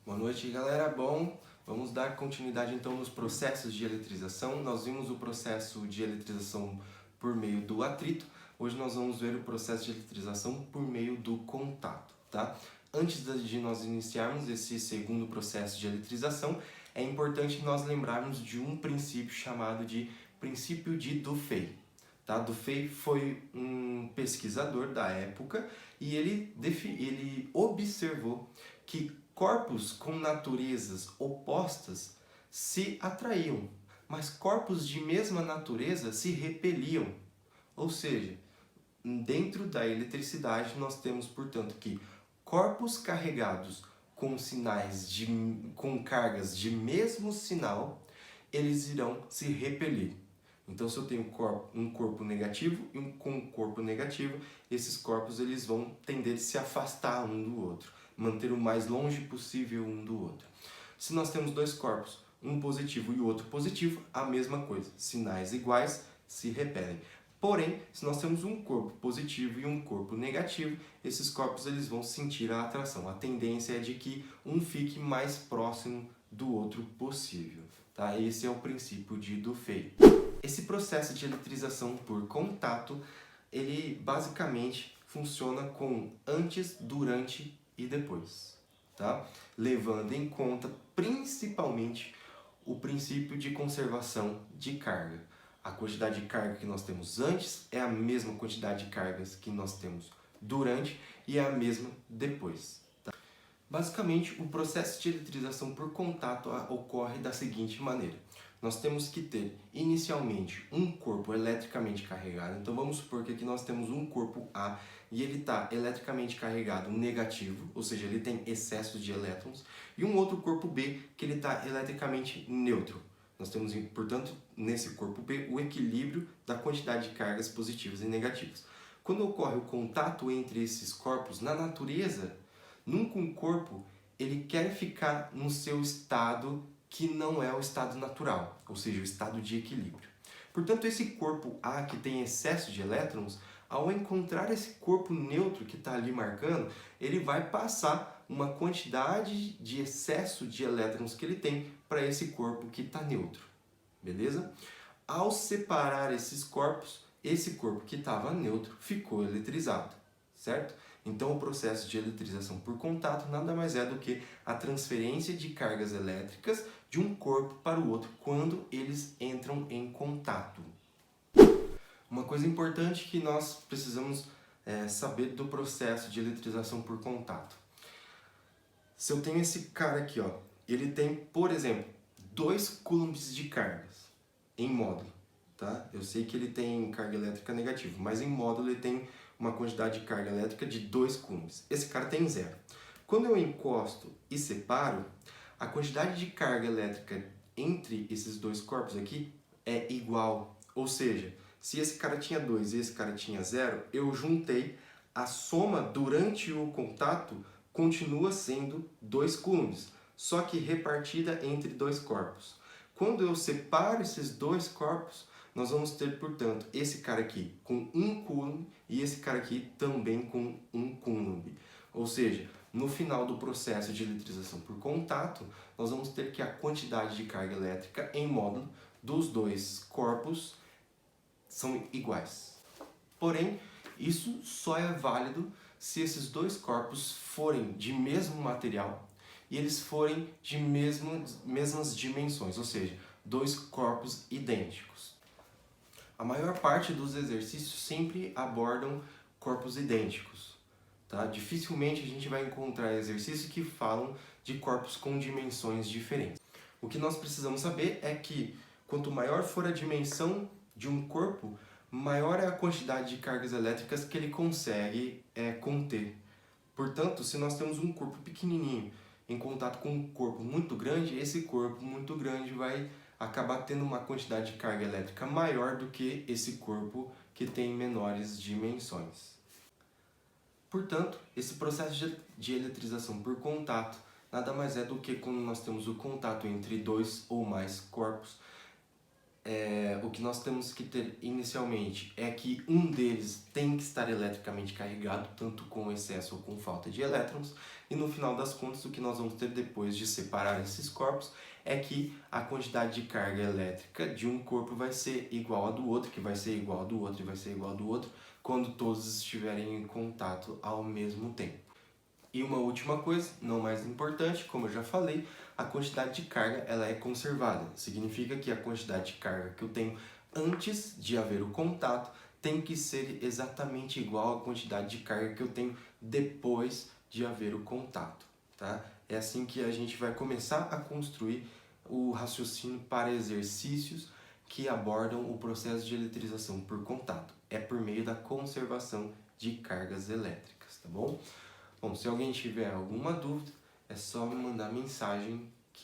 Boa noite, galera. Bom, vamos dar continuidade então nos processos de eletrização. Nós vimos o processo de eletrização por meio do atrito. Hoje nós vamos ver o processo de eletrização por meio do contato, tá? Antes de nós iniciarmos esse segundo processo de eletrização, é importante nós lembrarmos de um princípio chamado de princípio de Dufay. Tá? Dufay foi um pesquisador da época e ele observou que corpos com naturezas opostas se atraíam, mas corpos de mesma natureza se repeliam. Ou seja, dentro da eletricidade nós temos, portanto, que corpos carregados com cargas de mesmo sinal, eles irão se repelir. Então, se eu tenho um corpo negativo e um corpo negativo, esses corpos eles vão tender a se afastar um do outro, manter o mais longe possível um do outro. Se nós temos dois corpos, um positivo e o outro positivo, a mesma coisa, sinais iguais se repelem. Porém, se nós temos um corpo positivo e um corpo negativo, esses corpos eles vão sentir a atração. A tendência é de que um fique mais próximo do outro possível. Tá? Esse é o princípio de Dufay. Esse processo de eletrização por contato, ele basicamente funciona com antes, durante e depois, tá? Levando em conta principalmente o princípio de conservação de carga. A quantidade de carga que nós temos antes é a mesma quantidade de cargas que nós temos durante e é a mesma depois. Tá? Basicamente, o processo de eletrização por contato ocorre da seguinte maneira. Nós temos que ter, inicialmente, um corpo eletricamente carregado. Então, vamos supor que aqui nós temos um corpo A e ele está eletricamente carregado negativo, ou seja, ele tem excesso de elétrons, e um outro corpo B que ele está eletricamente neutro. Nós temos, portanto, nesse corpo B, o equilíbrio da quantidade de cargas positivas e negativas. Quando ocorre o contato entre esses corpos, na natureza, nunca um corpo ele quer ficar no seu estado que não é o estado natural, ou seja, o estado de equilíbrio. Portanto, esse corpo A que tem excesso de elétrons, ao encontrar esse corpo neutro que está ali marcando, ele vai passar uma quantidade de excesso de elétrons que ele tem para esse corpo que está neutro, beleza? Ao separar esses corpos, esse corpo que estava neutro ficou eletrizado, certo? Então, o processo de eletrização por contato nada mais é do que a transferência de cargas elétricas de um corpo para o outro quando eles entram em contato. Uma coisa importante que nós precisamos saber do processo de eletrização por contato. Se eu tenho esse cara aqui, ó, ele tem, por exemplo, 2 coulombs de cargas em módulo. Tá? Eu sei que ele tem carga elétrica negativa, mas em módulo ele tem uma quantidade de carga elétrica de 2 coulombs. Esse cara tem 0. Quando eu encosto e separo, a quantidade de carga elétrica entre esses dois corpos aqui é igual. Ou seja, se esse cara tinha 2 e esse cara tinha 0, eu juntei, a soma durante o contato continua sendo 2 coulombs, só que repartida entre dois corpos. Quando eu separo esses dois corpos, nós vamos ter, portanto, esse cara aqui com 1 coulomb e esse cara aqui também com 1 coulomb. Ou seja, no final do processo de eletrização por contato, nós vamos ter que a quantidade de carga elétrica em módulo dos dois corpos são iguais. Porém, isso só é válido se esses dois corpos forem de mesmo material e eles forem de mesmas dimensões, ou seja, dois corpos idênticos. A maior parte dos exercícios sempre abordam corpos idênticos. Tá? Dificilmente a gente vai encontrar exercícios que falam de corpos com dimensões diferentes. O que nós precisamos saber é que quanto maior for a dimensão de um corpo, maior é a quantidade de cargas elétricas que ele consegue conter. Portanto, se nós temos um corpo pequenininho em contato com um corpo muito grande, esse corpo muito grande vai acabar tendo uma quantidade de carga elétrica maior do que esse corpo que tem menores dimensões. Portanto, esse processo de eletrização por contato nada mais é do que quando nós temos o contato entre 2 ou mais corpos. o que nós temos que ter inicialmente é que um deles tem que estar eletricamente carregado, tanto com excesso ou com falta de elétrons, e no final das contas o que nós vamos ter depois de separar esses corpos é que a quantidade de carga elétrica de um corpo vai ser igual a do outro, que vai ser igual a do outro e vai ser igual a do outro, quando todos estiverem em contato ao mesmo tempo. E uma última coisa, não mais importante, como eu já falei, a quantidade de carga ela é conservada. Significa que a quantidade de carga que eu tenho antes de haver o contato tem que ser exatamente igual à quantidade de carga que eu tenho depois de haver o contato. Tá? É assim que a gente vai começar a construir o raciocínio para exercícios que abordam o processo de eletrização por contato. É por meio da conservação de cargas elétricas, tá bom? Bom, se alguém tiver alguma dúvida, é só me mandar mensagem